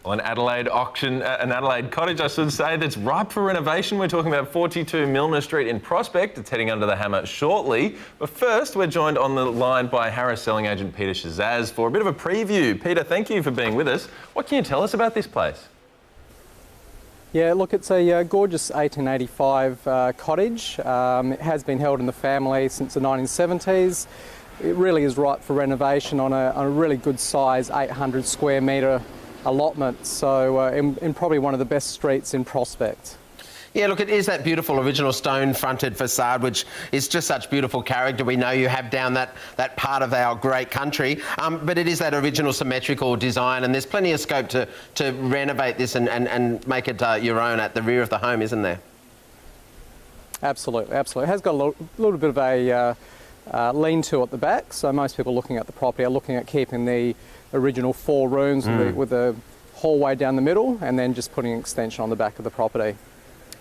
Well, an Adelaide auction, an Adelaide cottage, I should say, that's ripe for renovation. We're talking about 42 Milner Street in Prospect. It's heading under the hammer shortly. But first, we're joined on the line by Harris selling agent Peter Shazaz for a bit of a preview. Peter, thank you for being with us. What can you tell us about this place? Yeah, look, it's a gorgeous 1885 cottage. It has been held in the family since the 1970s. It really is ripe for renovation on a really good size 800 square metre allotment, so in probably one of the best streets in Prospect. Yeah, look, it is that beautiful original stone-fronted facade, which is just such beautiful character we know you have down that part of our great country. But it is that original symmetrical design, and there's plenty of scope to renovate this and make it your own at the rear of the home, isn't there? Absolutely, absolutely. It has got a little bit of a lean-to at the back, so most people looking at the property are looking at keeping the original 4 rooms with a hallway down the middle, and then just putting an extension on the back of the property.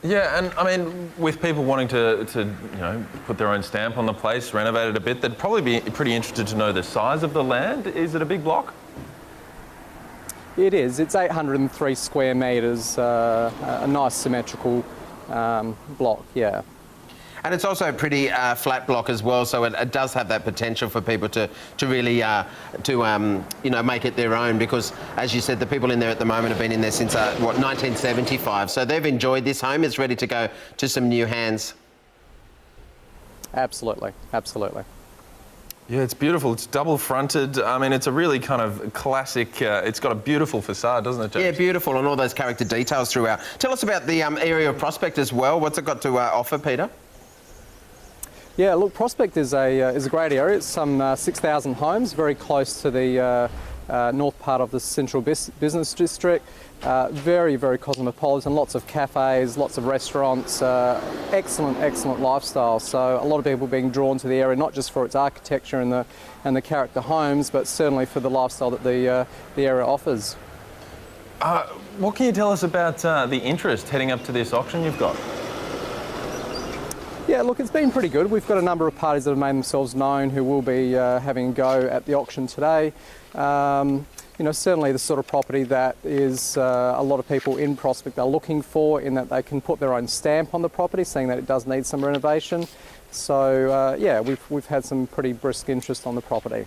Yeah, and I mean, with people wanting to you know, put their own stamp on the place, renovate it a bit, they'd probably be pretty interested to know the size of the land. Is it a big block? It is. It's 803 square metres, a nice symmetrical block, yeah. And it's also a pretty flat block as well, so it does have that potential for people to really you know, make it their own, because, as you said, the people in there at the moment have been in there since, 1975. So they've enjoyed this home. It's ready to go to some new hands. Absolutely, absolutely. Yeah, it's beautiful. It's double fronted. I mean, it's a really kind of classic, it's got a beautiful facade, doesn't it, James? Yeah, beautiful, and all those character details throughout. Tell us about the area of Prospect as well. What's it got to offer, Peter? Yeah, look, Prospect is a great area. It's some 6,000 homes, very close to the north part of the central business district. Very, very cosmopolitan, lots of cafes, lots of restaurants, excellent lifestyle. So a lot of people being drawn to the area, not just for its architecture and the character homes, but certainly for the lifestyle that the area offers. What can you tell us about the interest heading up to this auction you've got? Yeah, look, it's been pretty good. We've got a number of parties that have made themselves known who will be having a go at the auction today. You know, certainly the sort of property that is a lot of people in Prospect are looking for, in that they can put their own stamp on the property, saying that it does need some renovation. So yeah, we've had some pretty brisk interest on the property.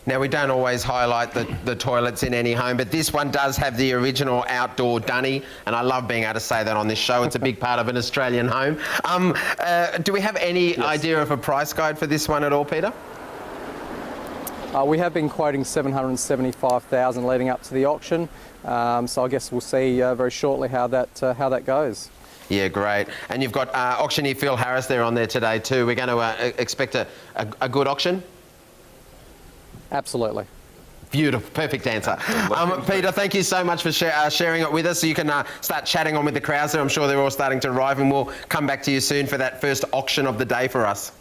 Now, we don't always highlight the toilets in any home, but this one does have the original outdoor dunny, and I love being able to say that on this show. It's a big part of an Australian home. Do we have any idea of a price guide for this one at all, Peter? We have been quoting $775,000 leading up to the auction, so I guess we'll see very shortly how that goes. Yeah, great. And you've got auctioneer Phil Harris there on there today too. We're going to expect a good auction? Absolutely. Beautiful, perfect answer. Peter, thank you so much for sharing it with us, so you can start chatting on with the crowds there. I'm sure they're all starting to arrive, and we'll come back to you soon for that first auction of the day for us.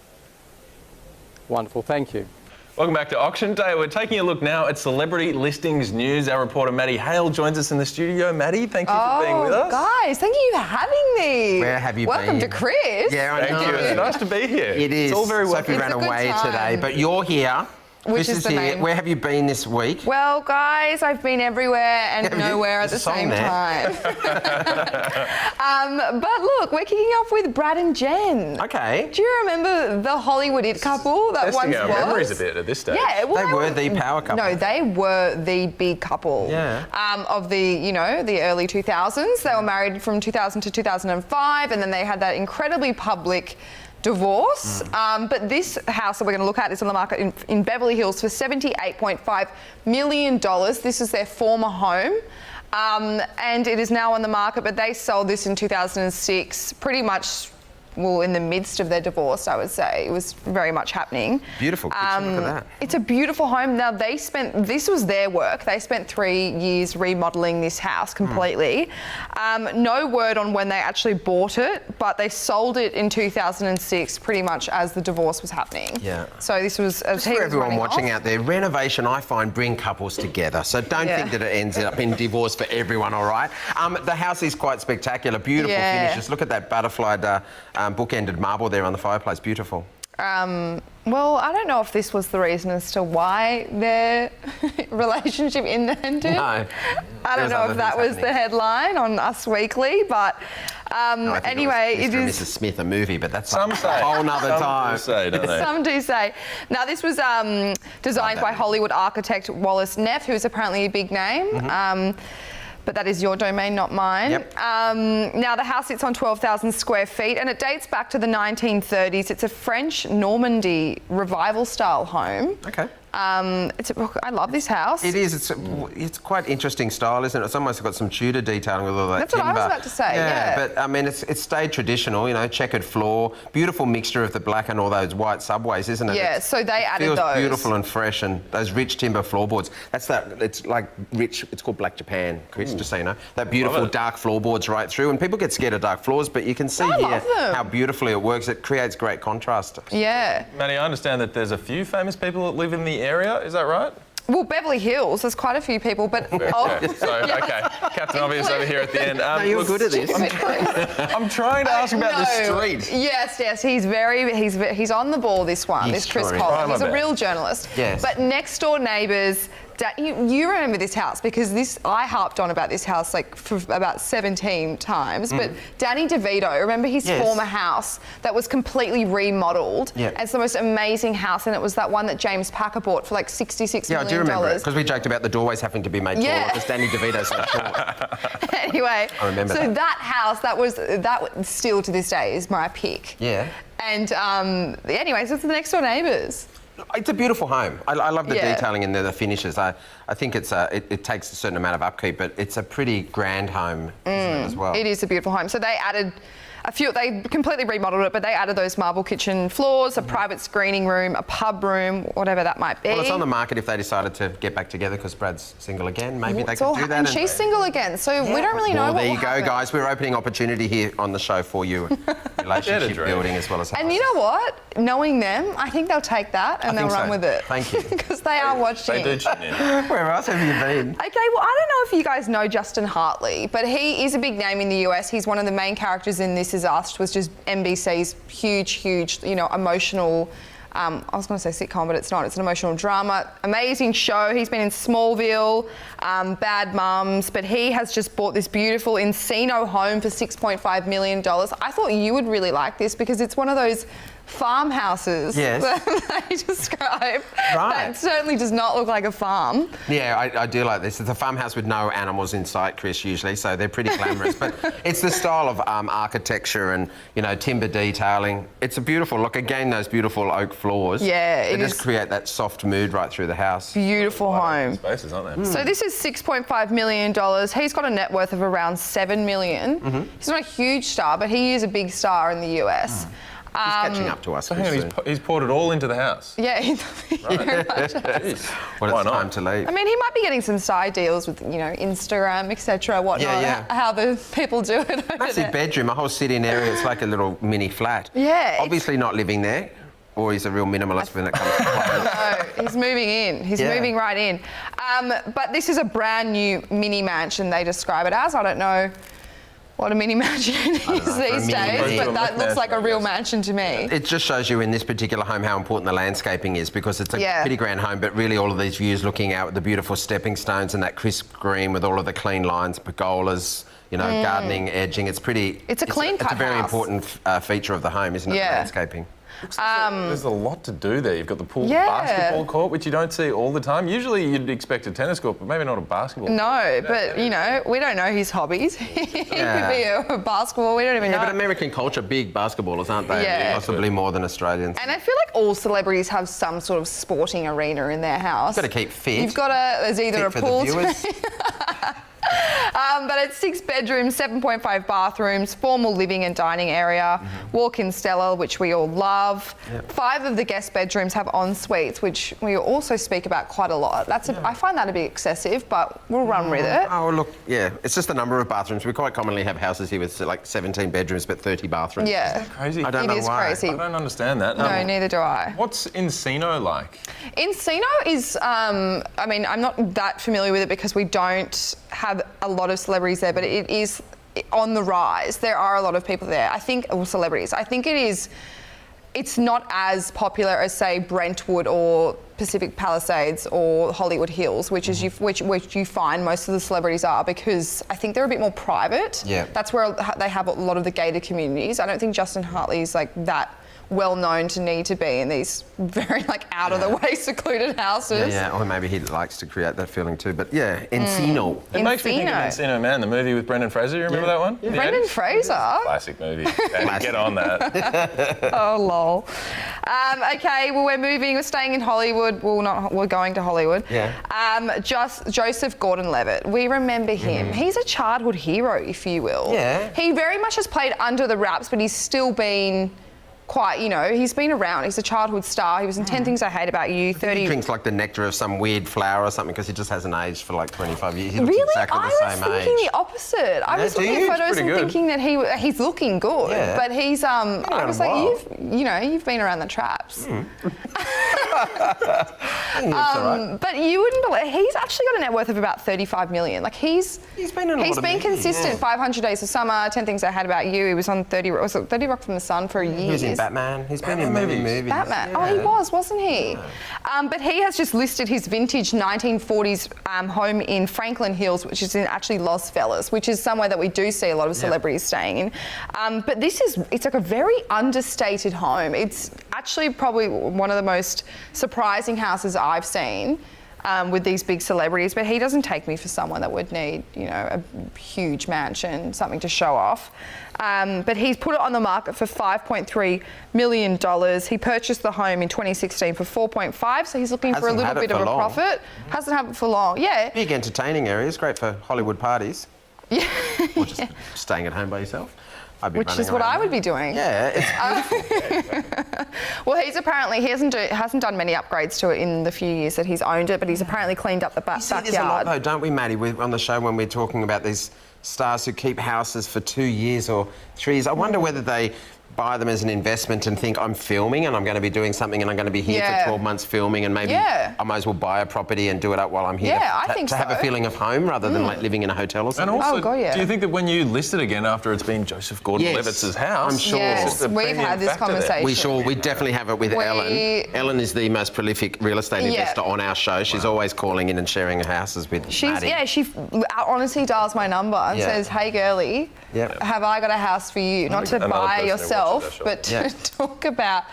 Wonderful, thank you. Welcome back to Auction Day. We're taking a look now at celebrity listings news. Our reporter Maddie Hale joins us in the studio. Maddie, thank you for being with us. Guys, thank you for having me. Where have you Welcome been? to Chris. Yeah, I know. Thank you. It's nice to be here. It is. It's all very well. Sophie ran It's a good away time. today, but you're here. Which is the here. main. Where have you been this week? Well, guys, I've been everywhere and nowhere at the There's a song same there. time. But look, we're kicking off with Brad and Jen. Okay. Do you remember the Hollywood it couple that once Testing our was? memories a bit at this stage. Yeah, well, They were the power couple. No, they were the big couple. Yeah. Of the, you know, the early 2000s. They were married from 2000 to 2005, and then they had that incredibly public divorce. But this house that we're going to look at is on the market in Beverly Hills for $78.5 million. This is their former home. And it is now on the market, but they sold this in 2006, pretty much, well, in the midst of their divorce, I would say. It was very much happening. Beautiful picture, look at that. It's a beautiful home. Now, this was their work. They spent 3 years remodeling this house completely. No word on when they actually bought it, but they sold it in 2006, pretty much as the divorce was happening. Yeah. So this was... Just for everyone watching out there, renovation, I find, bring couples together. So don't think that it ends up in divorce for everyone, all right? The house is quite spectacular. Beautiful finish. Just look at that butterflied bookended marble there on the fireplace. Beautiful. Well, I don't know if this was the reason as to why their relationship ended. No. I There don't was know other if that things was the happening. headline on Us Weekly, but No, I think anyway, it it was Mr. and is. Mrs. Smith, a movie, but that's Some a say. whole nother Some time. do say, don't they? Some do say. Now, this was designed by Hollywood architect Wallace Neff, who is apparently a big name. But that is your domain, not mine. Yep. Now, the house sits on 12,000 square feet and it dates back to the 1930s. It's a French Normandy revival-style home. Okay. I love this house. It is. It's quite interesting style, isn't it? It's almost got some Tudor detailing with all that That's what timber. I was about to say, yeah. But I mean, it's stayed traditional. You know, checkered floor, beautiful mixture of the black and all those white subways, isn't it? Yeah, so they added feels those. beautiful and fresh, and those rich timber floorboards. That's that. It's like rich. It's called Black Japan, Chris. Just so you know, that beautiful it. dark floorboards right through. And people get scared of dark floors, but you can see I here love them. how beautifully it works. It creates great contrast. Yeah. Maddie, I understand that there's a few famous people that live in the area. Is that right? Well, Beverly Hills, there's quite a few people, but... Yeah. So, okay. Captain Obvious over here at the end. No, you're good at this. I'm trying to ask about the street. Yes, he's on the ball, this one, He's this Chris trying. Collins. Prime He's a about. real journalist. Yes. But next door neighbours, you remember this house because I harped on about this house like for about 17 times. But Danny DeVito, remember his Yes. former house that was completely remodelled? Yep. It's the most amazing house, and it was that one that James Packer bought for like $66 Yeah, I million. do remember it because we joked about the doorways having to be made taller Yeah. because Danny DeVito's so short. Anyway, I remember so that. that house, that still to this day is my pick. Yeah. And anyway, so it's the next door neighbours. It's a beautiful home. I love the Yeah. detailing and the finishes. I think it takes a certain amount of upkeep, but it's a pretty grand home isn't it, as well. It is a beautiful home. So they added they completely remodeled it, but they added those marble kitchen floors, a private screening room, a pub room, whatever that might be. Well, it's on the market if they decided to get back together because Brad's single again. Maybe they It's could all do that. and she's single again, so we don't really know Well, what there will you go, happen. guys. We're opening opportunity here on the show for you. Relationship dream. building as well as And you know what? Knowing them, I think they'll take that and I they'll think run so. with it. Thank you. Because they are watching. They do tune in. Where else have you been? Okay, well, I don't know if you guys know Justin Hartley, but he is a big name in the US. He's one of the main characters in This Is Us, was just NBC's huge, emotional, I was going to say sitcom, but it's not. It's an emotional drama. Amazing show. He's been in Smallville, Bad Mums, but he has just bought this beautiful Encino home for $6.5 million. I thought you would really like this because it's one of those farmhouses Yes. that they describe. Right. That certainly does not look like a farm. Yeah, I do like this. It's a farmhouse with no animals in sight, Chris, usually, so they're pretty glamorous. But it's the style of architecture and, timber detailing. It's a beautiful look. Again, those beautiful oak floors. Yeah, They it just is. create that soft mood right through the house. Beautiful home. Spaces, aren't there? So this is $6.5 million. He's got a net worth of around $7 million. He's not a huge star, but he is a big star in the US. He's catching up to us, So hang on, Chris. he's poured it all into the house. Yeah, he very much has. Jeez. When Why it's not? time to leave. I mean, he might be getting some side deals with, Instagram, etc., whatnot, Yeah. how the people do it over Massive there. bedroom, a whole sit-in area. It's like a little mini flat. Yeah, it's- Obviously not living there, or he's a real minimalist when it comes to clothes. No, he's moving in. He's Yeah. moving right in. But this is a brand new mini mansion, they describe it as. I don't know what a mini mansion is for a these mini days, mansion. but that looks like a real Mansion, mansion to me. It just shows you in this particular home how important the landscaping is because it's a Yeah. pretty grand home, but really all of these views looking out with the beautiful stepping stones and that crisp green with all of the clean lines, pergolas, gardening, edging. It's pretty... It's a clean-cut It's a very house. important feature of the home, isn't it? Yeah. The landscaping. There's a lot to do there. You've got the pool Yeah. basketball court, which you don't see all the time. Usually you'd expect a tennis court, but maybe not a basketball court. No, but we don't know his hobbies. He could be a basketball. We don't even Yeah, know. but American culture, big basketballers, aren't they? Yeah. Possibly more than Australians. And I feel like all celebrities have some sort of sporting arena in their house. You've got to keep fit. You've got to. There's either Fit a for pool. the viewers. But it's 6 bedrooms, 7.5 bathrooms, formal living and dining area, walk-in cellar, which we all love. 5 of the guest bedrooms have en suites, which we also speak about quite a lot. I find that a bit excessive, but we'll run with it. Oh, look, yeah. It's just the number of bathrooms. We quite commonly have houses here with like 17 bedrooms but 30 bathrings. Yeah. Crazy. I don't It know is why. crazy. I don't understand that. No, neither do I. What's Encino like? Encino is, I'm not that familiar with it because we don't have a lot of celebrities there, but it is on the rise. There are a lot of people there. Celebrities. I think it is it's not as popular as, say, Brentwood or Pacific Palisades or Hollywood Hills, which is which you find most of the celebrities are, because I think they're a bit more private. Yeah. That's where they have a lot of the gated communities. I don't think Justin Hartley's like that well known to need to be in these very like out of the way secluded houses. Yeah, or maybe he likes to create that feeling too. But yeah, Encino. It makes me think of Encino Man, the movie with Brendan Fraser. You remember that one? Yeah. Brendan Fraser? Classic movie. And get on that. Oh, lol. Okay, well, we're staying in Hollywood. We're going to Hollywood. Yeah. Joseph Gordon-Levitt. We remember him. He's a childhood hero, if you will. Yeah. He very much has played under the wraps, but he's still been quite, he's been around. He's a childhood star. He was in 10 Things I Hate About You, 30... He drinks like the nectar of some weird flower or something because he just hasn't aged for like 25 years. He looks Really? exactly the same age. I was thinking the opposite. I was looking at photos and thinking that he's looking good, but he's I was like, you've been around the traps. But you wouldn't believe, he's actually got a net worth of about 35 million. Like he's been consistent. 500 Days of Summer, 10 Things I Had About You. He was on 30 Rock from the Sun for a year. He was in Batman. He's been in many movies. Batman. Oh, he wasn't he? But he has just listed his vintage 1940s home in Franklin Hills, which is in actually Los Feliz, which is somewhere that we do see a lot of celebrities staying in. But it's like a very understated home. It's actually probably one of the most surprising houses I've seen. With these big celebrities, but he doesn't take me for someone that would need, a huge mansion, something to show off. But he's put it on the market for $5.3 million. He purchased the home in 2016 for 4.5, so he's looking for a little bit of a profit. Hasn't had it for long, yeah. Big entertaining areas, great for Hollywood parties. Yeah. Or just staying at home by yourself. Which is what I would be doing. Yeah, it's beautiful. Well, he hasn't done many upgrades to it in the few years that he's owned it, but he's apparently cleaned up the backyard. There's a lot though, don't we, Maddie? On the show when we're talking about these stars who keep houses for 2 years or 3 years. I wonder whether they buy them as an investment and think I'm filming and I'm going to be doing something and I'm going to be here for 12 months filming and maybe I might as well buy a property and do it up while I'm here. Yeah, I think to have a feeling of home rather than like living in a hotel or something. And also, do you think that when you list it again after it's been Joseph Gordon-Levitt's house, I'm sure. Yes, we've had this conversation. We definitely have it with Ellen. Ellen is the most prolific real estate investor on our show. She's always calling in and sharing her houses with Maddie. Yeah, she honestly dials my number and says, "Hey, girlie, have I got a house for you? Not to buy yourself, but to talk about."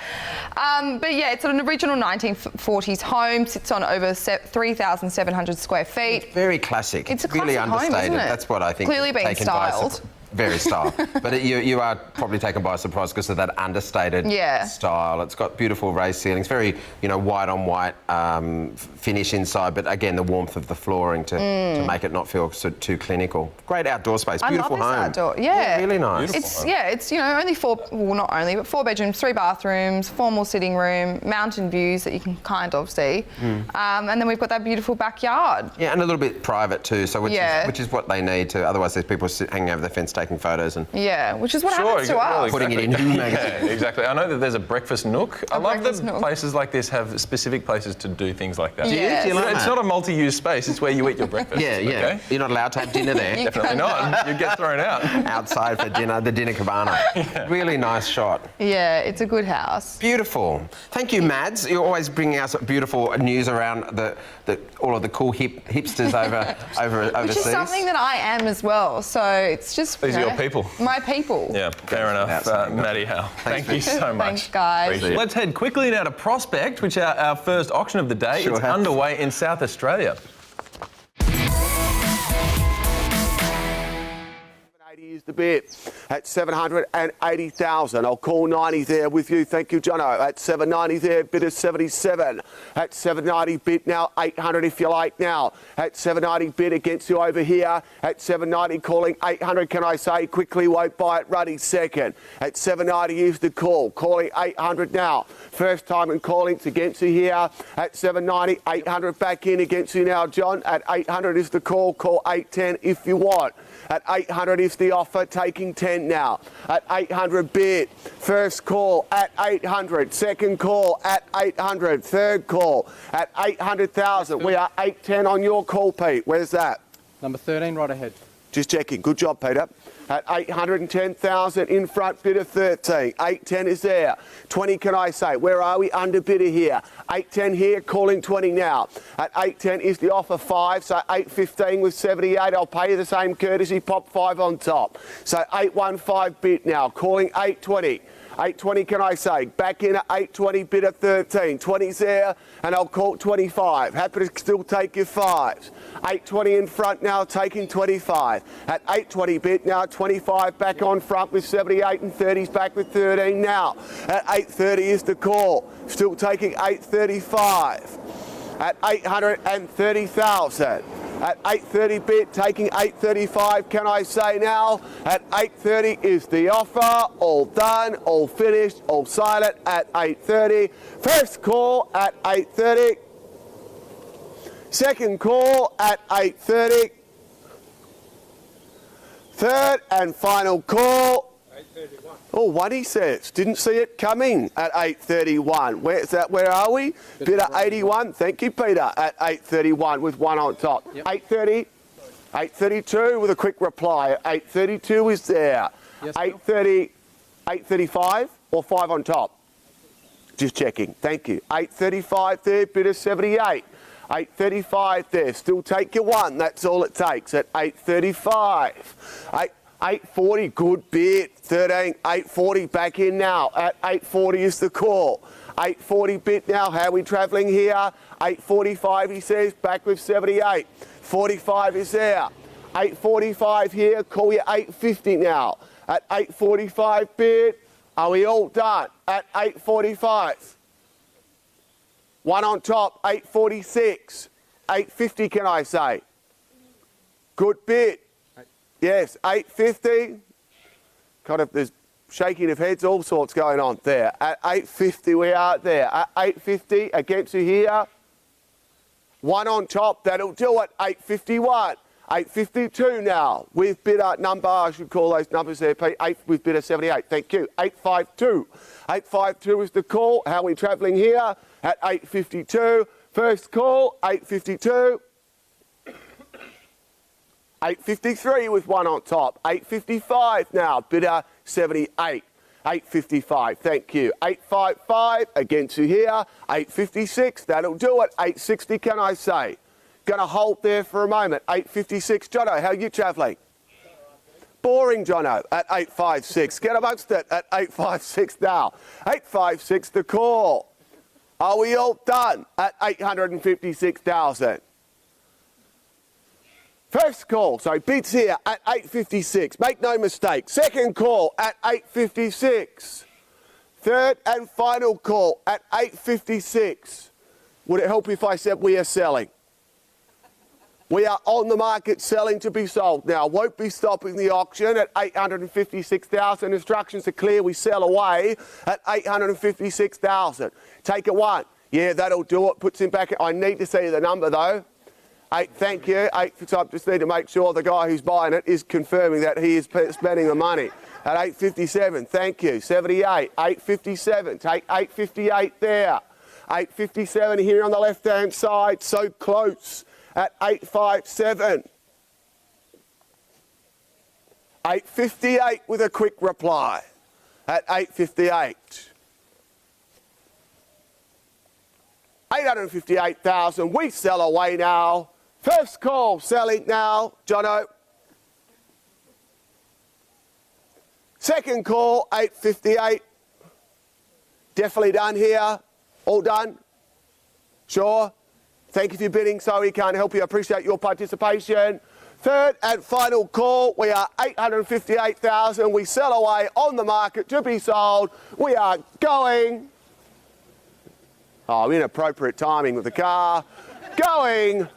But yeah, it's an original 1940s home. Sits on over 3,700 square feet. It's very classic. It's a really classic understated. home, isn't it? That's what I think. Clearly being styled. Very style. But you are probably taken by surprise because of that understated style. It's got beautiful raised ceilings, very, white on white finish inside, but again, the warmth of the flooring to make it not feel too clinical. Great outdoor space, beautiful home. I love this outdoor, yeah. Really nice. It's only not only, but 4 bedrooms, 3 bathrooms, formal sitting room, mountain views that you can kind of see. And then we've got that beautiful backyard. Yeah, and a little bit private too, so which is what they need to, otherwise there's people hanging over the fence taking photos and which is what happens to us. Putting it in Who magazine. Yeah, exactly. I know that there's a breakfast nook. I love that places like this have specific places to do things like that. Do you like it's not a multi-use space. It's where you eat your breakfast. Okay? You're not allowed to have dinner there. Definitely not. You get thrown out. Outside for dinner, the dinner cabana. Really nice shot. Yeah, it's a good house. Beautiful. Thank you, Mads. You're always bringing us beautiful news around all of the cool hipsters overseas. Which is something that I am as well. So it's just these are your people. My people. Yeah, fair enough. Maddie Howe, thank you so much. Thanks, guys. Let's head quickly now to Prospect, which is our first auction of the day. It's underway in South Australia. Is the bid at 780,000. I'll call 90 there with you. Thank you, Jono. At 790 there, bid is 77. At 790 bid now, 800 if you like now. At 790 bid against you over here. At 790 calling 800, can I say quickly, won't buy it, Ruddy second. At 790 is the call, calling 800 now. First time in calling, it's against you here. At 790, 800 back in against you now, John. At 800 is the call 810 if you want. At 800 is the offer, taking 10 now. At 800 bid. First call at 800. Second call at 800. Third call at 800,000. We are 810 on your call, Pete. Where's that? Number 13, right ahead. Just checking. Good job, Peter. At 810,000 in front, bidder 13. 810 is there. 20, can I say? Where are we? Under bidder here. 810 here, calling 20 now. At 810 is the offer 5, so 815 with 78. I'll pay you the same courtesy, pop 5 on top. So 815 bid now, calling 820. 820, can I say? Back in at 820, bidder 13. 20's there, and I'll call 25. Happy to still take your 5s. 820 in front now, taking 25. At 820 bid now, 25 back on front with 78 and 30's back with 13 now. At 830 is the call. Still taking 835. At 830,000. At 830 bid, taking 835, can I say now? At 830 is the offer. All done, all finished, all silent at 830. First call at 830. Second call at 830. Third and final call. 831. Oh, what he says. Didn't see it coming at 831. Where's that? Where are we? Bidder 81. Thank you, Peter. At 831 with 1 on top. Yep. 830. 832 with a quick reply. 832 is there. Yes, 830. 835 or 5 on top? Just checking. Thank you. 835 there. Bidder 78. 835 there. Still take your 1. That's all it takes at 835. 840, good bid. 13, 840 back in now. At 840 is the call. 840 bid now. How are we travelling here? 845, he says, back with 78. 45 is there. 845 here. Call you 850 now. At 845 bid. Are we all done? At 845. 1 on top, 846. 850, can I say? Good bid. Yes, 850. Kind of, there's shaking of heads, all sorts going on there. At 850, we are there. At 850, against you here. 1 on top, that'll do it. 851. 852 now, with bidder number, I should call those numbers there, Pete. 8 with bidder 78, thank you. 852. 852 is the call. How are we travelling here? At 852. First call, 852. 853 with 1 on top. 855 now, bidder 78. 855, thank you. 855, against you here. 856, that'll do it. 860, can I say? Going to hold there for a moment. 856, Jono, how are you travelling? Boring, Jono, at 856. Get amongst it at 856 now. 856, the call. Are we all done at 856,000? First call, so bids here at 856. Make no mistake. Second call at 856. Third and final call at 856. Would it help if I said we are selling? We are on the market selling to be sold. Now, won't be stopping the auction at 856,000. Instructions are clear. We sell away at 856,000. Take it 1. Yeah, that'll do it. Puts him back. I need to see the number, though. 8, thank you. 8, so I just need to make sure the guy who's buying it is confirming that he is spending the money. At 857, thank you. 78, 857. Take 858 there. 857 here on the left-hand side. So close. At 857. 858 with a quick reply. At 858. 858,000. We sell away now. First call selling now, Jono. Second call, 858. Definitely done here. All done? Sure. Thank you for your bidding. Sorry we can't help you. I appreciate your participation. Third and final call. We are 858,000. We sell away on the market to be sold. We are going. Oh, inappropriate timing with the car. Going,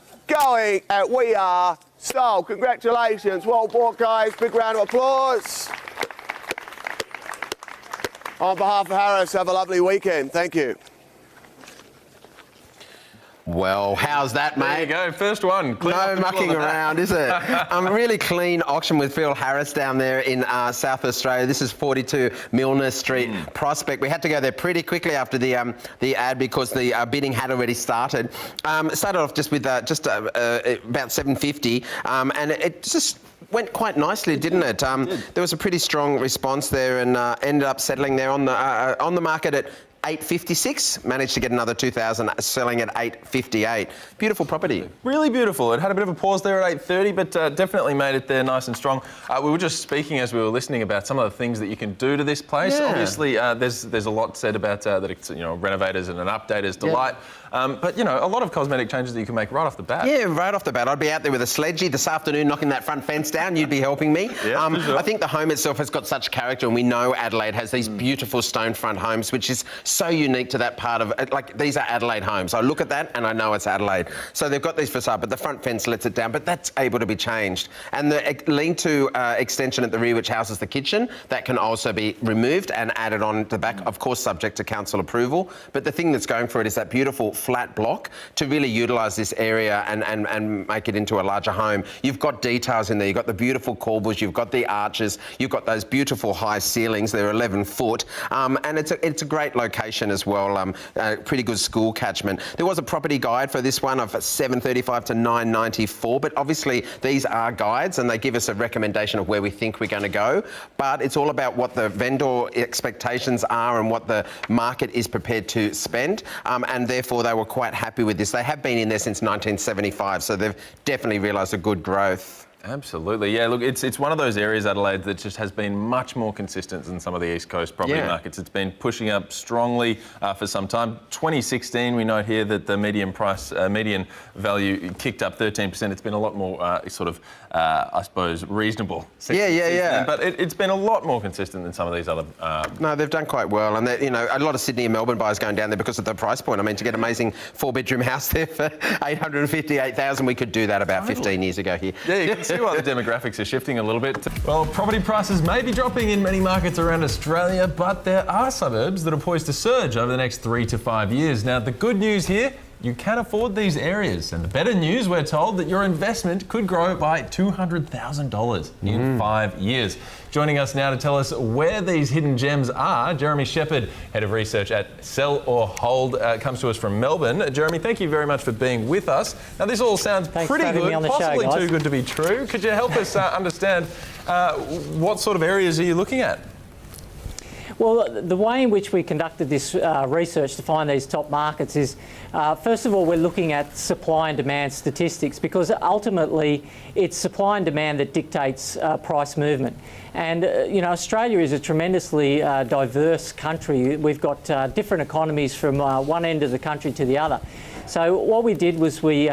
and we are sold. Congratulations. Well bought, guys. Big round of applause. On behalf of Harris, have a lovely weekend. Thank you. Well, how's that, mate? There you go, first one. Clean No mucking around, is it? Really clean auction with Phil Harris down there in South Australia. This is 42 Milner Street, Prospect. We had to go there pretty quickly after the ad because the bidding had already started. Started off just with about 750, and it just went quite nicely, didn't it? There was a pretty strong response there, and ended up settling there on the market at 856, managed to get another 2,000, selling at 858. Beautiful property. Really beautiful. It had a bit of a pause there at 8:30, but definitely made it there nice and strong. We were just speaking as we were listening about some of the things that you can do to this place. Yeah. Obviously, there's a lot said about that it's, renovators and an updater's delight. But, a lot of cosmetic changes that you can make right off the bat. Yeah, right off the bat. I'd be out there with a sledgie this afternoon knocking that front fence down. You'd be helping me. Yeah, for sure. I think the home itself has got such character, and we know Adelaide has these beautiful stone front homes, which is so unique to that part of it. Like, these are Adelaide homes. I look at that and I know it's Adelaide. So they've got these facade, but the front fence lets it down, but that's able to be changed. And the lean-to extension at the rear, which houses the kitchen, that can also be removed and added on the back, of course, subject to council approval. But the thing that's going for it is that beautiful flat block to really utilise this area and make it into a larger home. You've got details in there. You've got the beautiful corbels, you've got the arches, you've got those beautiful high ceilings. They're 11 foot. And it's a great location as well. Pretty good school catchment. There was a property guide for this one of $735 to $994, but obviously these are guides and they give us a recommendation of where we think we're going to go. But it's all about what the vendor expectations are and what the market is prepared to spend. And therefore they were quite happy with this. They have been in there since 1975, so they've definitely realised a good growth. Absolutely, yeah. Look, it's one of those areas, Adelaide, that just has been much more consistent than some of the East Coast property markets. It's been pushing up strongly for some time. 2016, we note here that the median value kicked up 13%. It's been a lot more I suppose, reasonable. Yeah. But it's been a lot more consistent than some of these other. No, they've done quite well, and a lot of Sydney and Melbourne buyers going down there because of the price point. I mean, to get an amazing 4-bedroom house there for $858,000, we could do that about 15 years ago here. Yeah, you can see why the demographics are shifting a little bit. Well, property prices may be dropping in many markets around Australia, but there are suburbs that are poised to surge over the next 3 to 5 years. Now, the good news here, you can afford these areas. And the better news, we're told that your investment could grow by $200,000 in 5 years. Joining us now to tell us where these hidden gems are, Jeremy Shepherd, Head of Research at Sell or Hold, comes to us from Melbourne. Jeremy, thank you very much for being with us. Now, this all sounds pretty good, possibly too good to be true. Could you help us understand what sort of areas are you looking at? Well, the way in which we conducted this research to find these top markets is, first of all, we're looking at supply and demand statistics, because ultimately it's supply and demand that dictates price movement. And, Australia is a tremendously diverse country. We've got different economies from one end of the country to the other. So what we did was we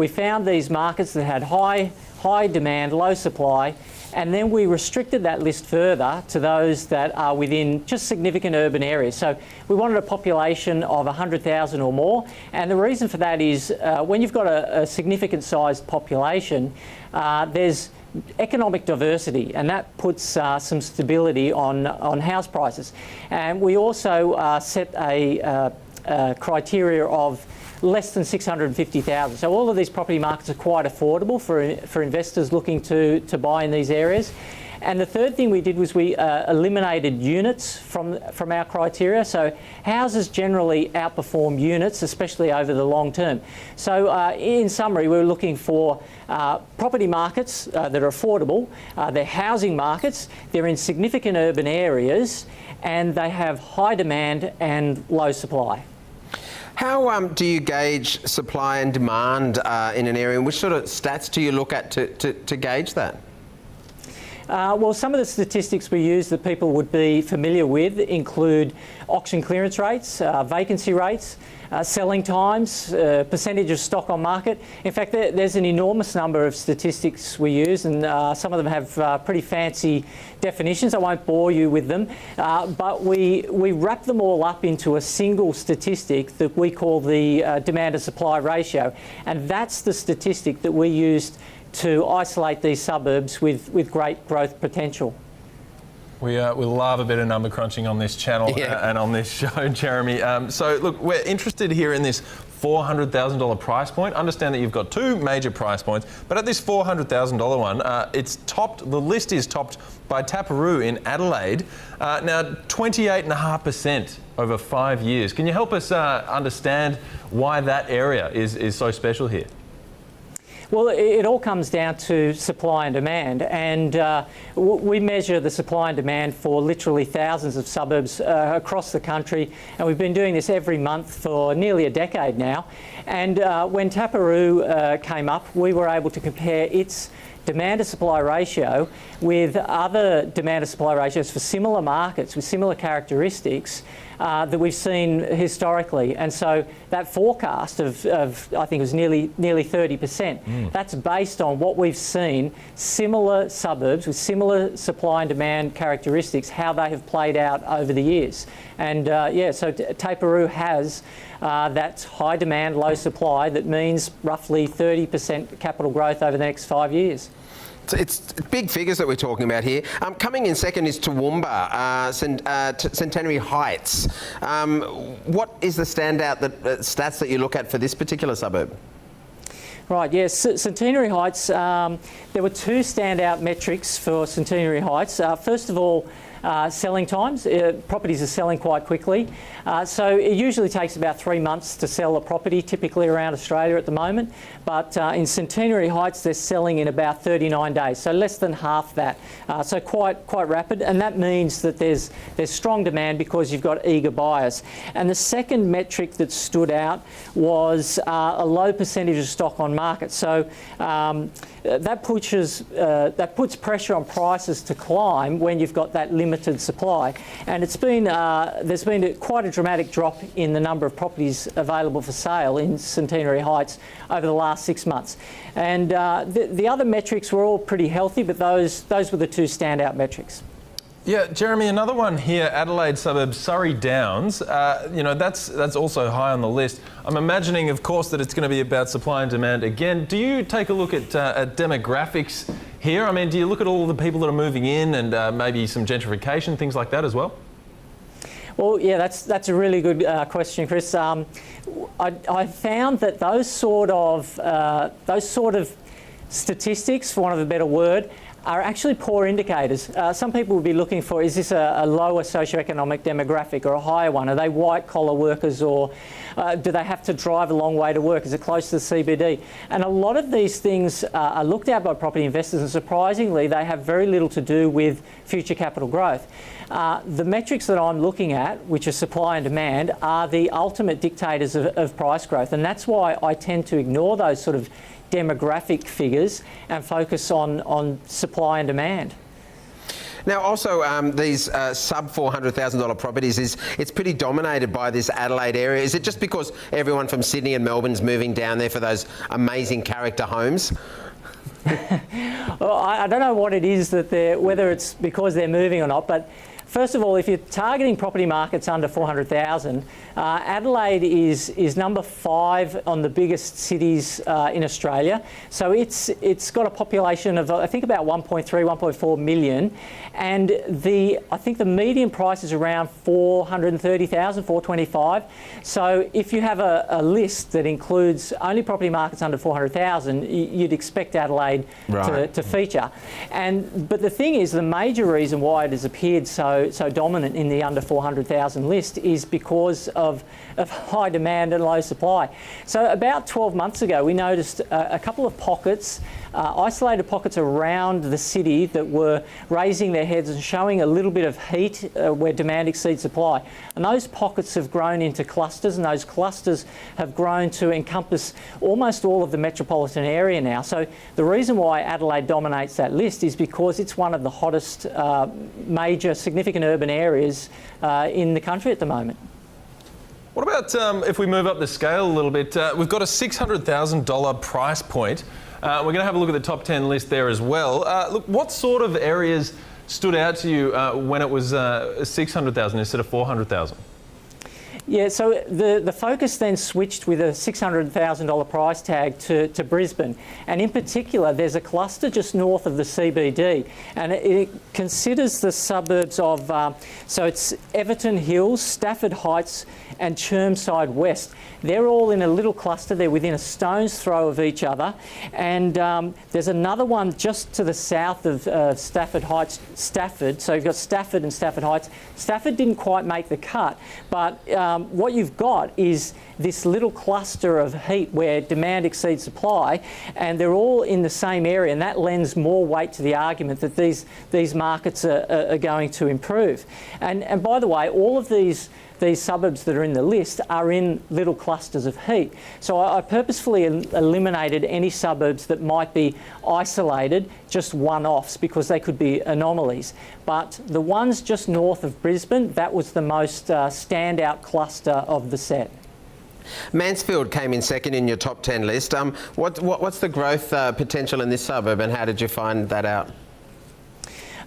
found these markets that had high demand, low supply, and then we restricted that list further to those that are within just significant urban areas. So we wanted a population of 100,000 or more. And the reason for that is when you've got a significant sized population, there's economic diversity, and that puts some stability on house prices. And we also set a criteria of less than 650,000. So all of these property markets are quite affordable for investors looking to buy in these areas. And the third thing we did was we eliminated units from our criteria. So houses generally outperform units, especially over the long term. So in summary, we're looking for property markets that are affordable. They're housing markets. They're in significant urban areas, and they have high demand and low supply. How do you gauge supply and demand in an area? And which sort of stats do you look at to gauge that? Well, some of the statistics we use that people would be familiar with include auction clearance rates, vacancy rates, selling times, percentage of stock on market. In fact, there's an enormous number of statistics we use, and some of them have pretty fancy definitions. I won't bore you with them, but we wrap them all up into a single statistic that we call the demand to supply ratio, and that's the statistic that we used to isolate these suburbs with great growth potential. We love a bit of number crunching on this channel and on this show, Jeremy. So look, we're interested here in this $400,000 price point. Understand that you've got two major price points, but at this $400,000 one, the list is topped by Taparoo in Adelaide. Now, 28.5% over 5 years. Can you help us understand why that area is so special here? Well, it all comes down to supply and demand, and we measure the supply and demand for literally thousands of suburbs across the country, and we've been doing this every month for nearly a decade now. And when Taparoo came up, we were able to compare its demand to supply ratio with other demand to supply ratios for similar markets with similar characteristics that we've seen historically. And so that forecast of I think it was nearly 30%, that's based on what we've seen, similar suburbs with similar supply and demand characteristics, how they have played out over the years. And yeah, so Taparoo has that high demand, low supply that means roughly 30% capital growth over the next 5 years. It's big figures that we're talking about here. Coming in second is Toowoomba, Centenary Heights. What is the standout stats that you look at for this particular suburb? Right, yes, Centenary Heights, there were two standout metrics for Centenary Heights. First of all, selling times. Properties are selling quite quickly. So it usually takes about 3 months to sell a property, typically around Australia at the moment. But in Centenary Heights, they're selling in about 39 days, so less than half that. So quite rapid, and that means that there's strong demand because you've got eager buyers. And the second metric that stood out was a low percentage of stock on market. So that puts pressure on prices to climb when you've got that limited supply. And it's been there's been quite a dramatic drop in the number of properties available for sale in Centenary Heights over the last 6 months. And the other metrics were all pretty healthy, but those were the two standout metrics. Yeah, Jeremy, another one here, Adelaide suburb, Surrey Downs. You know, that's also high on the list. I'm imagining, of course, that it's going to be about supply and demand again. Do you take a look at demographics here? I mean, do you look at all the people that are moving in and maybe some gentrification, things like that as well? Well, yeah, that's a really good question, Chris. I found that those sort of statistics, for want of a better word, are actually poor indicators. Some people would be looking for, is this a lower socioeconomic demographic or a higher one? Are they white-collar workers, or do they have to drive a long way to work? Is it close to the CBD? And a lot of these things are looked at by property investors, and surprisingly, they have very little to do with future capital growth. The metrics that I'm looking at, which are supply and demand, are the ultimate dictators of price growth, and that's why I tend to ignore those sort of demographic figures and focus on supply and demand. Now, also, these sub $400,000 properties, it's pretty dominated by this Adelaide area. Is it just because everyone from Sydney and Melbourne's moving down there for those amazing character homes? Well, I don't know what it is that whether it's because they're moving or not, but first of all, if you're targeting property markets under 400,000, Adelaide is number 5 on the biggest cities in Australia. So it's got a population of I think about 1.3, 1.4 million, and I think the median price is around 430,000, 425. So if you have a list that includes only property markets under 400,000, you'd expect Adelaide to feature. But the thing is, the major reason why it has appeared so dominant in the under 400,000 list is because of high demand and low supply. So about 12 months ago, we noticed a couple of pockets, isolated pockets around the city that were raising their heads and showing a little bit of heat where demand exceeds supply. And those pockets have grown into clusters, and those clusters have grown to encompass almost all of the metropolitan area now. So the reason why Adelaide dominates that list is because it's one of the hottest major significant urban areas in the country at the moment. What about if we move up the scale a little bit? We've got a $600,000 price point. We're going to have a look at the top 10 list there as well. Look, what sort of areas stood out to you when it was $600,000 instead of $400,000? Yeah, so the focus then switched with a $600,000 price tag to Brisbane. And in particular, there's a cluster just north of the CBD, and it considers the suburbs of, so it's Everton Hills, Stafford Heights and Chermside West. They're all in a little cluster. They're within a stone's throw of each other. And there's another one just to the south of Stafford Heights, Stafford. So you've got Stafford and Stafford Heights. Stafford didn't quite make the cut, but what you've got is this little cluster of heat where demand exceeds supply, and they're all in the same area, and that lends more weight to the argument that these markets are going to improve. And by the way, all of these suburbs that are in the list are in little clusters of heat. So I purposefully eliminated any suburbs that might be isolated, just one-offs, because they could be anomalies. But the ones just north of Brisbane, that was the most standout cluster of the set. Mansfield came in second in your top 10 list. What's the growth potential in this suburb, and how did you find that out?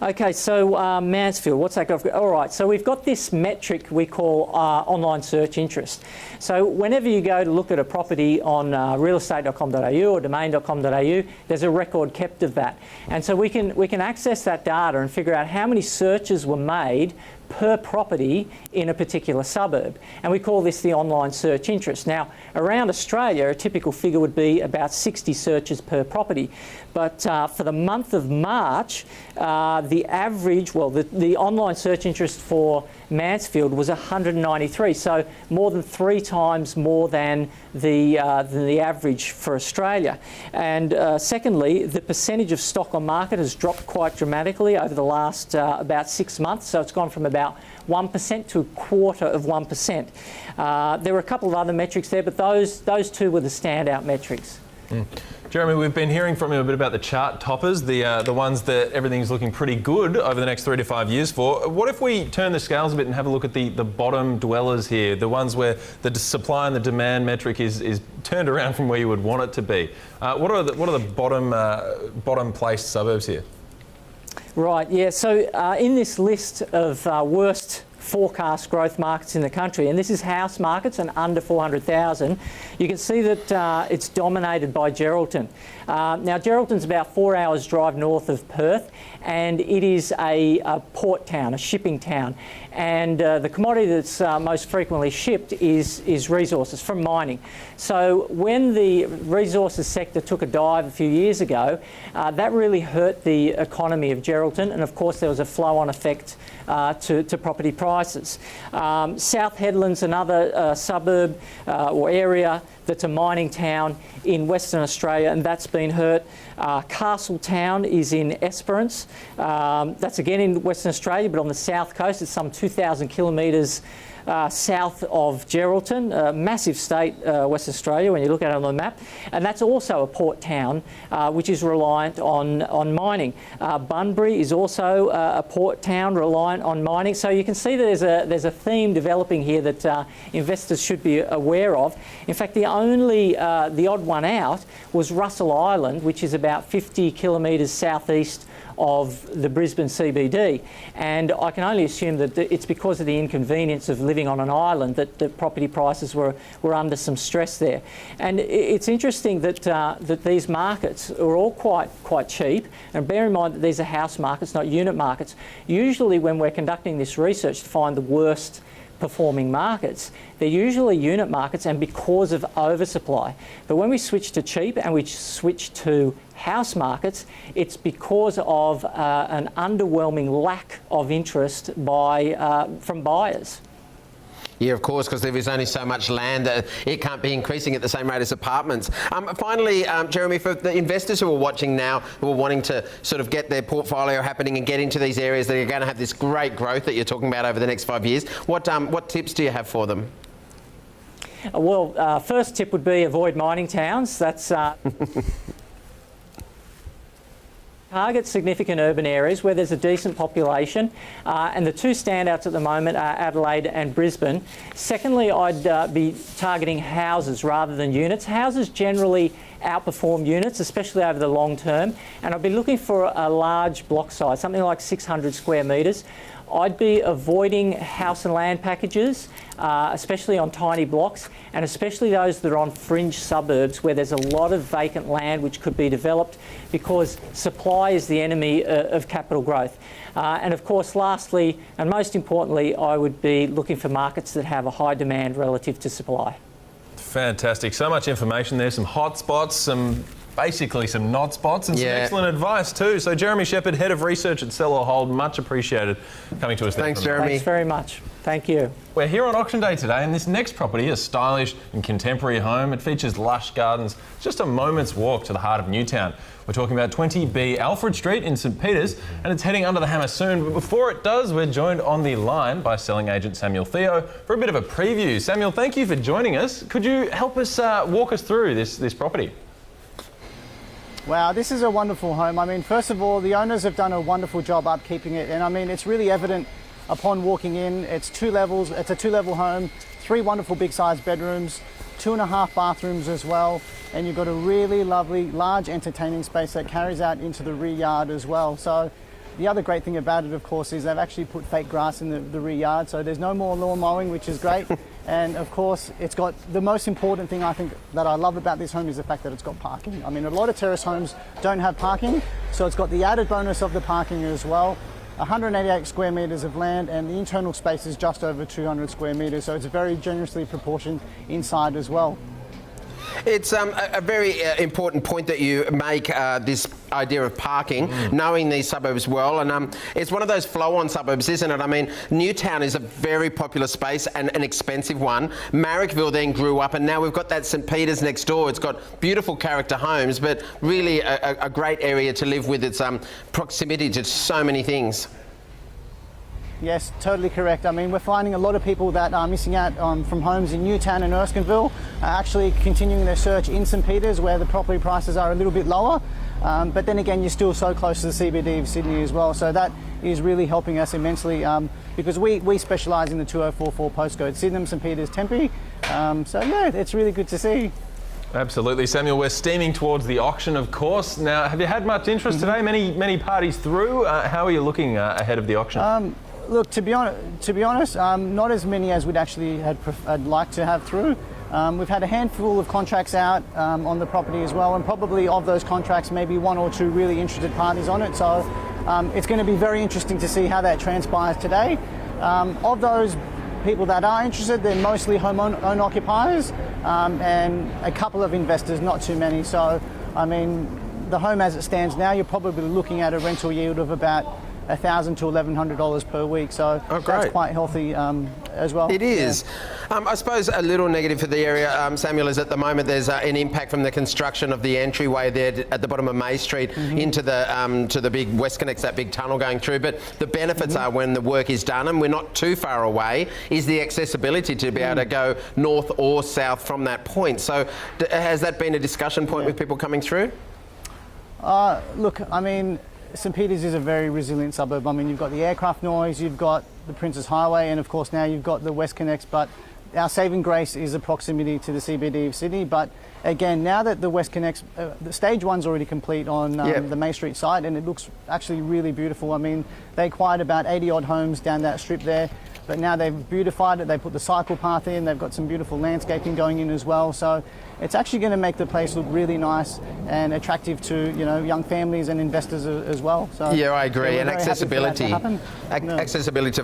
Okay, so Mansfield, what's that got? All right, so we've got this metric we call online search interest. So whenever you go to look at a property on realestate.com.au or domain.com.au, there's a record kept of that. And so we can access that data and figure out how many searches were made per property in a particular suburb. And we call this the online search interest. Now, around Australia, a typical figure would be about 60 searches per property. But for the month of March, the average, well, the online search interest for Mansfield was 193, so more than 3 times more than the average for Australia. And secondly, the percentage of stock on market has dropped quite dramatically over the last about 6 months, so it's gone from about 1% to 0.25%. There were a couple of other metrics there, but those two were the standout metrics. Jeremy, we've been hearing from you a bit about the chart toppers, the ones that everything's looking pretty good over the next 3 to 5 years for. What if we turn the scales a bit and have a look at the bottom dwellers here, the ones where the supply and the demand metric is turned around from where you would want it to be? What are the bottom placed suburbs here? Right, yeah, so in this list of worst forecast growth markets in the country, and this is house markets and under 400,000, you can see that it's dominated by Geraldton. Now, Geraldton's about 4 hours drive north of Perth, and it is a port town, a shipping town. And the commodity that's most frequently shipped is resources from mining. So when the resources sector took a dive a few years ago, that really hurt the economy of Geraldton, and of course there was a flow-on effect to property prices. South Headland's another suburb or area that's a mining town in Western Australia, and that's been hurt. Castletown is in Esperance. That's again in Western Australia, but on the south coast. It's some 2,000 kilometres south of Geraldton, a massive state, Western Australia, when you look at it on the map. And that's also a port town, which is reliant on mining. Bunbury is also a port town reliant on mining. So you can see that there's a theme developing here that investors should be aware of. In fact, the odd one out was Russell Island, which is about 50 kilometres southeast of the Brisbane CBD, and I can only assume that it's because of the inconvenience of living on an island that the property prices were under some stress there. And it's interesting that these markets are all quite cheap, and bear in mind that these are house markets, not unit markets. Usually when we're conducting this research to find the worst performing markets, they're usually unit markets and because of oversupply. But when we switch to cheap and we switch to house markets, it's because of an underwhelming lack of interest from buyers. Yeah, of course, because there is only so much land that it can't be increasing at the same rate as apartments. Finally, Jeremy, for the investors who are watching now, who are wanting to sort of get their portfolio happening and get into these areas that are going to have this great growth that you're talking about over the next 5 years, what tips do you have for them? Well, first tip would be avoid mining towns. That's target significant urban areas where there's a decent population, and the two standouts at the moment are Adelaide and Brisbane. Secondly, I'd be targeting houses rather than units. Houses generally outperform units, especially over the long term, and I'd be looking for a large block size, something like 600 square metres. I'd be avoiding house and land packages, especially on tiny blocks, and especially those that are on fringe suburbs where there's a lot of vacant land which could be developed, because supply is the enemy of capital growth. And of course, lastly, and most importantly, I would be looking for markets that have a high demand relative to supply. Fantastic. So much information there, some hot spots, some basically some not spots and some Yeah. excellent advice too. So Jeremy Shepherd, Head of Research at Sell or Hold, much appreciated coming to us there. Thanks, from- Jeremy. Thanks very much. Thank you. We're here on auction day today, and this next property, a stylish and contemporary home. It features lush gardens, just a moment's walk to the heart of Newtown. We're talking about 20B Alfred Street in St Peters, and it's heading under the hammer soon. But before it does, we're joined on the line by selling agent Samuel Theo for a bit of a preview. Samuel, thank you for joining us. Could you help us walk us through this property? Wow, this is a wonderful home. I mean, first of all, the owners have done a wonderful job upkeeping it, and I mean, it's really evident upon walking in. It's 2 levels. It's a 2-level home, 3 wonderful big-sized bedrooms, 2.5 bathrooms as well, and you've got a really lovely, large entertaining space that carries out into the rear yard as well. So the other great thing about it, of course, is they've actually put fake grass in the rear yard, so there's no more lawn mowing, which is great. And of course, it's got the most important thing I think that I love about this home is the fact that it's got parking. I mean, a lot of terrace homes don't have parking, so it's got the added bonus of the parking as well. 188 square metres of land, and the internal space is just over 200 square metres, so it's very generously proportioned inside as well. It's a very important point that you make, this idea of parking, knowing these suburbs well. And it's one of those flow-on suburbs, isn't it? I mean, Newtown is a very popular space and an expensive one. Marrickville then grew up, and now we've got that St Peters next door. It's got beautiful character homes, but really a great area to live with its proximity to so many things. Yes, totally correct. I mean, we're finding a lot of people that are missing out from homes in Newtown and Erskineville are actually continuing their search in St Peters, where the property prices are a little bit lower. But then again, you're still so close to the CBD of Sydney as well. So that is really helping us immensely because we specialise in the 2044 postcode, Sydenham, St Peters, Tempe. So yeah, it's really good to see. Absolutely, Samuel. We're steaming towards the auction, of course. Now, have you had much interest today? Many parties through. How are you looking ahead of the auction? Look, to be honest, not as many as we'd actually I'd like to have through. We've had a handful of contracts out on the property as well, and probably of those contracts, maybe 1 or 2 really interested parties on it. So it's going to be very interesting to see how that transpires today. Of those people that are interested, they're mostly owner-occupiers and a couple of investors, not too many. So, I mean, the home as it stands now, you're probably looking at a rental yield of about $1,000 to $1,100 per week, so that's quite healthy as well. It is. Yeah. I suppose a little negative for the area, Samuel, is at the moment there's an impact from the construction of the entryway there at the bottom of May Street into the to the big WestConnex, that big tunnel going through. But the benefits are when the work is done, and we're not too far away, is the accessibility to be able to go north or south from that point. So has that been a discussion point with people coming through? Look, I mean, St Peters is a very resilient suburb. I mean, you've got the aircraft noise, you've got the Princes Highway, and of course now you've got the WestConnex, but our saving grace is the proximity to the CBD of Sydney. But again, now that the WestConnex, the stage 1's already complete on the May Street site, and it looks actually really beautiful. I mean, they acquired about 80 odd homes down that strip there, but now they've beautified it, they put the cycle path in, they've got some beautiful landscaping going in as well. So it's actually going to make the place look really nice and attractive to, you know, young families and investors as well. So yeah, I agree. And accessibility, accessibility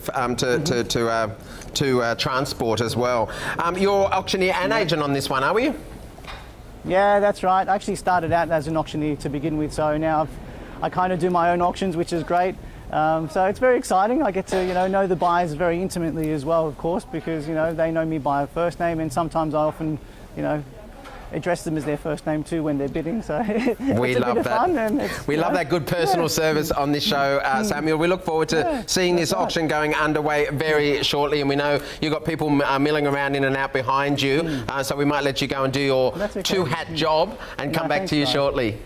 to transport as well. You're auctioneer and agent on this one, are we? Yeah, that's right. I actually started out as an auctioneer to begin with, so now I kind of do my own auctions, which is great. So it's very exciting. I get to, you know the buyers very intimately as well, of course, because, you know, they know me by a first name, and sometimes I often, you know, address them as their first name too when they're bidding. So we it's a love bit of that. fun, and we love that good personal service on this show, Samuel. We look forward to seeing this auction going underway very shortly, and we know you've got people milling around in and out behind you, so we might let you go and do your two-hat job and come back to you shortly.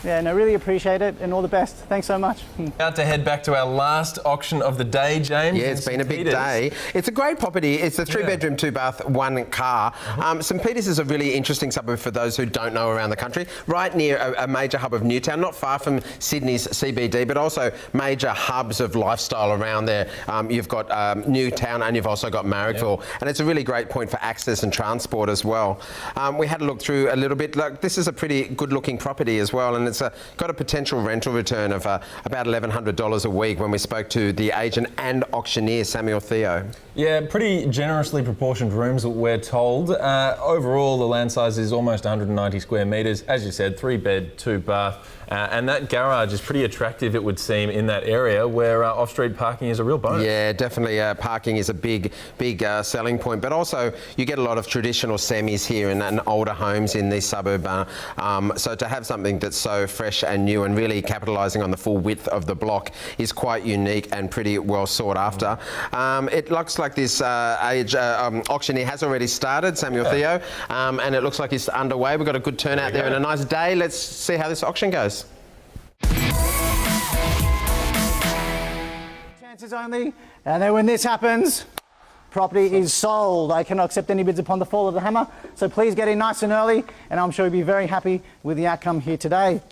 Yeah, no, really appreciate it, and all the best. Thanks so much. About to head back to our last auction of the day, James. Yeah, it's been a big day. It's a great property. It's a 3-bedroom, 2-bath, 1 car. St Peters is a really interesting suburb for those who don't know around the country. Right near a major hub of Newtown, not far from Sydney's CBD, but also major hubs of lifestyle around there. You've got Newtown, and you've also got Marrickville, and it's a really great point for access and transport as well. We had a look through a little bit. Look, this is a pretty good-looking property as well, and it's got a potential rental return of about $1,100 a week when we spoke to the agent and auctioneer Samuel Theo. Yeah, pretty generously proportioned rooms, we're told. Overall, the land size is almost 190 square metres. As you said, 3-bed, 2-bath. And that garage is pretty attractive, it would seem, in that area where off-street parking is a real bonus. Yeah, definitely parking is a big selling point, but also you get a lot of traditional semis here and older homes in this suburb. So to have something that's so fresh and new and really capitalising on the full width of the block is quite unique and pretty well sought after. It looks like this auctioneer has already started, Samuel Theo, and it looks like it's underway. We've got a good turnout there and a nice day. Let's see how this auction goes. Chances only, and then when this happens, property is sold. I cannot accept any bids upon the fall of the hammer, so please get in nice and early, and I'm sure you'll be very happy with the outcome here today.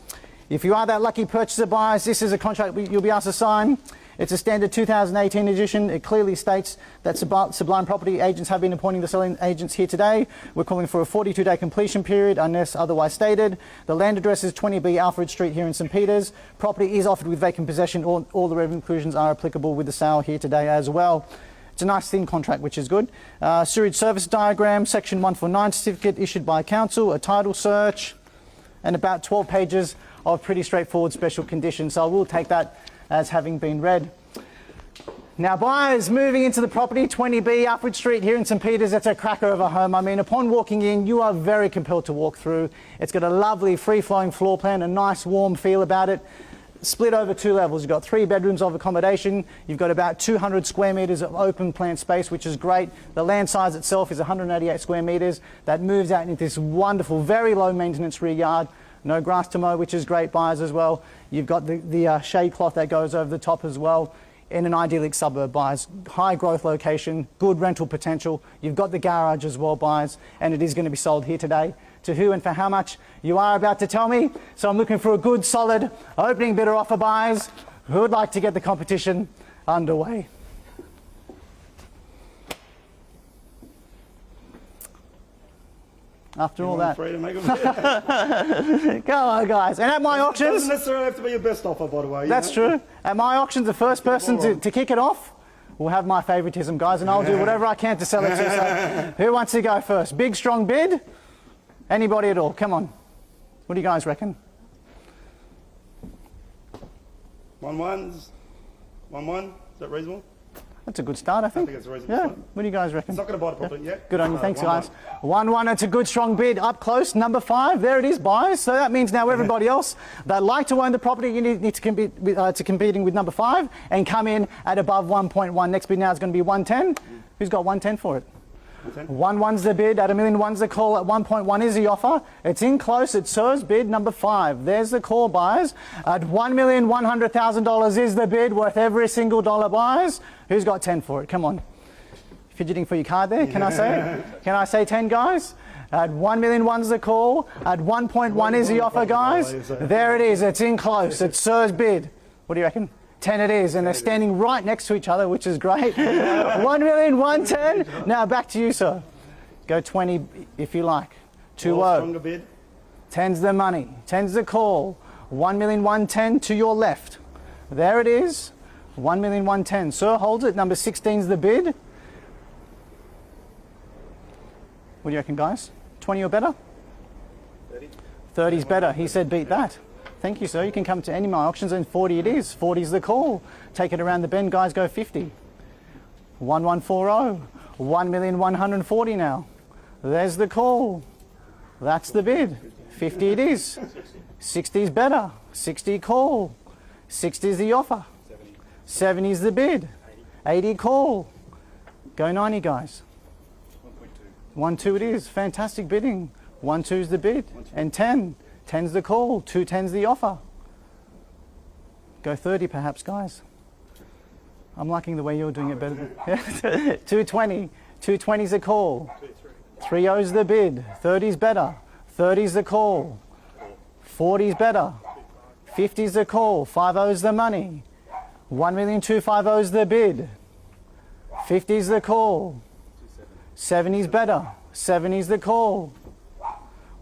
If you are that lucky purchaser buyers, this is a contract you'll be asked to sign. It's a standard 2018 edition. It clearly states that Sublime property agents have been appointing the selling agents here today. We're calling for a 42-day completion period unless otherwise stated. The land address is 20B Alfred Street here in St Peters. Property is offered with vacant possession. All the revenue inclusions are applicable with the sale here today as well. It's a nice thin contract, which is good. Sewerage service diagram, section 149 certificate issued by council, a title search, and about 12 pages of pretty straightforward special conditions. So I will take that as having been read. Now, buyers moving into the property, 20B Alfred Street here in St Peters, it's a cracker of a home. I mean, upon walking in, you are very compelled to walk through. It's got a lovely free-flowing floor plan, a nice warm feel about it. Split over 2 levels. You've got 3 bedrooms of accommodation. You've got about 200 square metres of open plan space, which is great. The land size itself is 188 square metres. That moves out into this wonderful, very low maintenance rear yard. No grass to mow, which is great, buyers as well. You've got the shade cloth that goes over the top as well. In an idyllic suburb, buyers. High growth location, good rental potential. You've got the garage as well, buyers, and it is going to be sold here today. To who and for how much, you are about to tell me. So I'm looking for a good, solid opening bidder offer, buyers, who would like to get the competition underway. After all that. Free to make them Go on, guys. And at my It auctions, doesn't necessarily have to be your best offer, by the way. that's true. At my auctions, the first person to kick it off will have my favouritism, guys, and I'll do whatever I can to sell it to you. So who wants to go first? Big, strong bid? Anybody at all? Come on. What do you guys reckon? 1-1. 1-1. Is that reasonable? That's a good start, I think. it's a reasonable Yeah. start. What do you guys reckon? It's not going to buy the property yet. Good on you. Thanks, 1-1. guys. 1-1. It's a good, strong bid. Up close, number 5. There it is, buyers. So that means now everybody else that like to own the property, you need to compete with, competing with number 5 and come in at above 1.1. Next bid now is going to be 110. Who's got 110 for it? 1-1's the bid. At $1,000,000's the call. At 1.1 is the offer. It's in close. It's Sir's bid, number 5. There's the call, buyers. At $1,100,000 is the bid, worth every single dollar, buyers. Who's got 10 for it? Come on. Fidgeting for your card there. Can I say it? Can I say 10, guys? At $1,000,001's the call. At 1.1 is the offer, guys. There it is. It's in close. It's Sir's bid. What do you reckon? 10 it is, and they're standing right next to each other, which is great. 1,110,000. Now back to you, sir. Go 20 if you like. 2-0. Stronger bid. 10's the money. 10's the call. 1,110,000 to your left. There it is. 1,110,000. Sir holds it. Number 16's the bid. What do you reckon, guys? 20 or better? 30. 30's better. He said beat that. Thank you, sir. You can come to any of my auctions, and 40 it is. 40's the call. Take it around the bend, guys. Go 50. 1140. 1,140,000 now. There's the call. That's the bid. 50 it is. 60's better. 60 call. 60's the offer. 70's the bid. 80 call. Go 90, guys. 1.2 it is. Fantastic bidding. 1.2's the bid. And 10. 10's the call. 2.10's the offer. Go 30 perhaps, guys. I'm liking the way you're doing it better. 2.20. 2.20's the call. 3.0's the bid. 30's better. 30's the call. 40's better. 50's the call. 5.0's the money. 1,250,000's the bid. 50's the call. 70's better. 70's the call.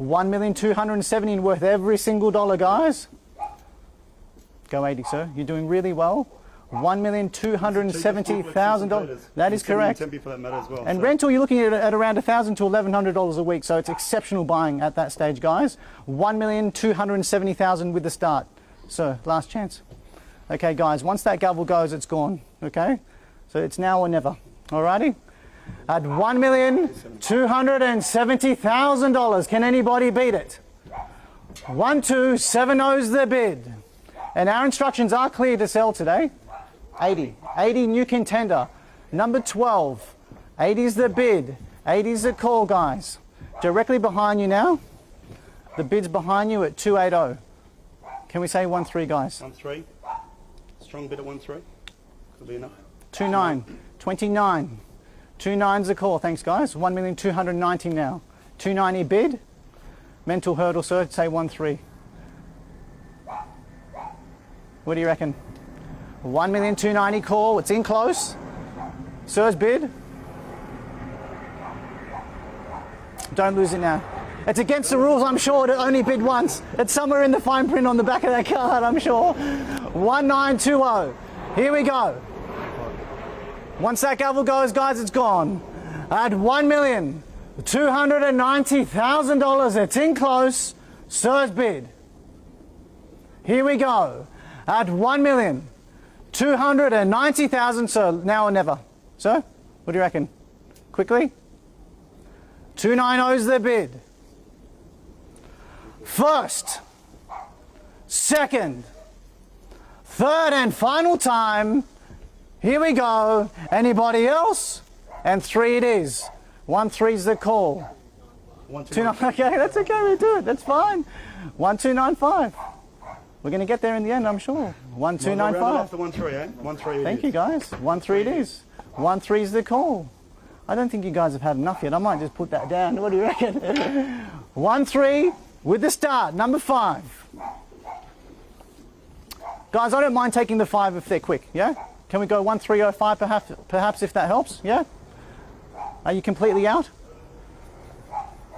1,270,000 worth every single dollar, guys. Go 80, sir. You're doing really well. $1,270,000. That is correct. Tempe for that matter as well. And so. rental, you're looking at around $1,000 to $1,100 a week, so it's exceptional buying at that stage, guys. $1,270,000 with the start. So, last chance. Okay, guys, once that gavel goes, it's gone, okay? So it's now or never, alrighty? At $1,270,000, can anybody beat it? 1270's the bid. And our instructions are clear to sell today. 80 new contender. Number 12, 80's the bid. 80's the call, guys. Directly behind you now. The bid's behind you at 280. Can we say 13, guys? 1-3. Strong bid at 1-3. Could be enough. 29, 29. 29's the call, thanks guys. 1,290 now. 290 bid. Mental hurdle, sir, say 13. What do you reckon? 1,290 call, it's in close. Sir's bid. Don't lose it now. It's against the rules, I'm sure, to only bid once. It's somewhere in the fine print on the back of that card, I'm sure. 1920. Here we go. Once that gavel goes, guys, it's gone. At $1,290,000, it's in close. Sir's bid. Here we go. At $1,290,000, sir, now or never. Sir, what do you reckon? Quickly. 290's the bid. First, second, third and final time. Here we go. Anybody else? And 3 it is. 13's the call. 1-2. Okay, that's okay, we do it. That's fine. 1295. We're going to get there in the end, I'm sure. 1295. After 1-3, eh? 1-3. Thank you, guys. 13 it is. 13's the call. I don't think you guys have had enough yet. I might just put that down. What do you reckon? 13 with the start. Number 5. Guys, I don't mind taking the 5 if they're quick. Yeah. Can we go 1305 perhaps if that helps? Yeah? Are you completely out?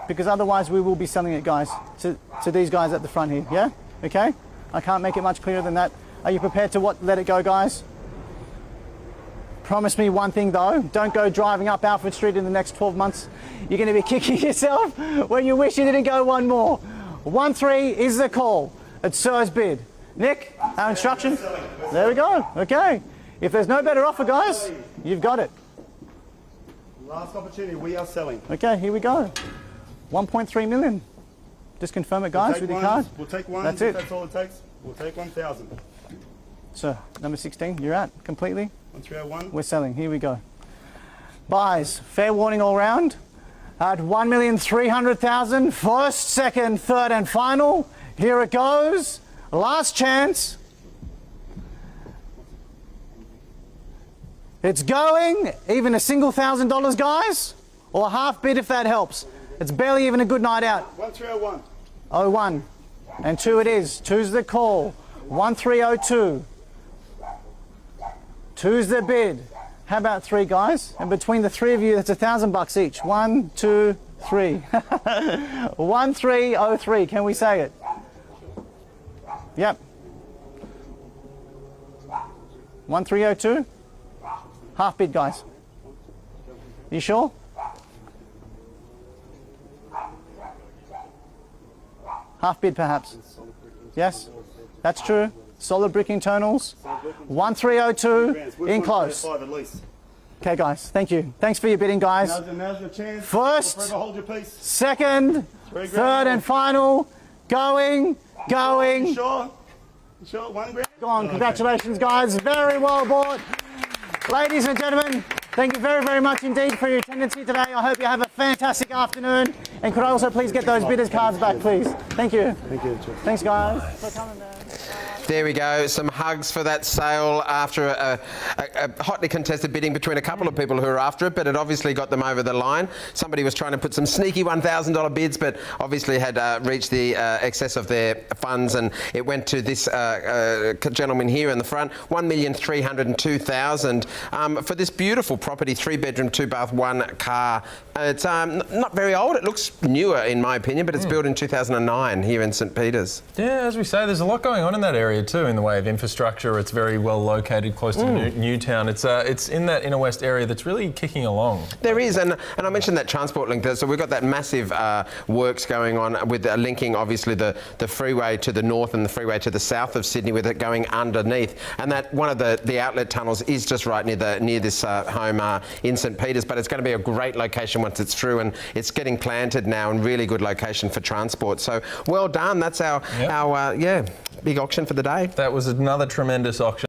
Because otherwise we will be selling it, guys, to these guys at the front here. Yeah? Okay? I can't make it much clearer than that. Are you prepared to let it go, guys? Promise me one thing though, don't go driving up Alfred Street in the next 12 months. You're going to be kicking yourself when you wish you didn't go one more. 13 is the call. It's Sir's bid. Nick, our instruction? There we go. Okay. If there's no better offer, guys, you've got it. Last opportunity, we are selling. Okay, here we go. 1.3 million. Just confirm it, guys, with your card. We'll take one. That's it. That's all it takes. We'll take 1,000. So, number 16, you're out completely. 1301. We're selling. Here we go. Buys. Fair warning all round. At 1,300,000. First, second, third, and final. Here it goes. Last chance. It's going. Even a single $1,000, guys, or a half bid if that helps. It's barely even a good night out. 1301. 01 and 2 it is. 2's the call. 1302. 2's the bid. How about 3, guys? And between the 3 of you, that's $1,000 each. 1, 2, 3. 1303. Can we say it? Yep. 1302. Half bid, guys. You sure? Half bid, perhaps. Yes, that's true. Solid brick internals. 1302 in close. Okay, guys. Thank you. Thanks for your bidding, guys. Now's your chance. First, Hold your peace. second, third, and final. Going. You sure? You sure? $1 grand? Go on. Congratulations, guys. Very well bought. Ladies and gentlemen, thank you very, very much indeed for your attendance here today. I hope you have a fantastic afternoon. And could I also please get those bidders' cards back, please? Thank you. Thank you. Thanks, guys, for coming, man. there we go. Some hugs for that sale after a hotly contested bidding between a couple of people who were after it, but it obviously got them over the line. Somebody was trying to put some sneaky $1,000 bids, but obviously had reached the excess of their funds, and it went to this gentleman here in the front, $1,302,000 for this beautiful property, 3-bedroom, 2-bath, 1-car. It's not very old. It looks newer in my opinion, but it's built in 2009 here in St Peters. Yeah, as we say, there's a lot going on in that area too in the way of infrastructure. It's very well located, close to Newtown. It's in that inner west area that's really kicking along. There is, and I mentioned that transport link there. So we've got that massive works going on with linking obviously the freeway to the north and the freeway to the south of Sydney, with it going underneath. And that one of the outlet tunnels is just right near this home in St Peters. But it's going to be a great location once it's through, and it's getting planted now, and really good location for transport. So well done. That's our big auction for the day. That was another tremendous auction.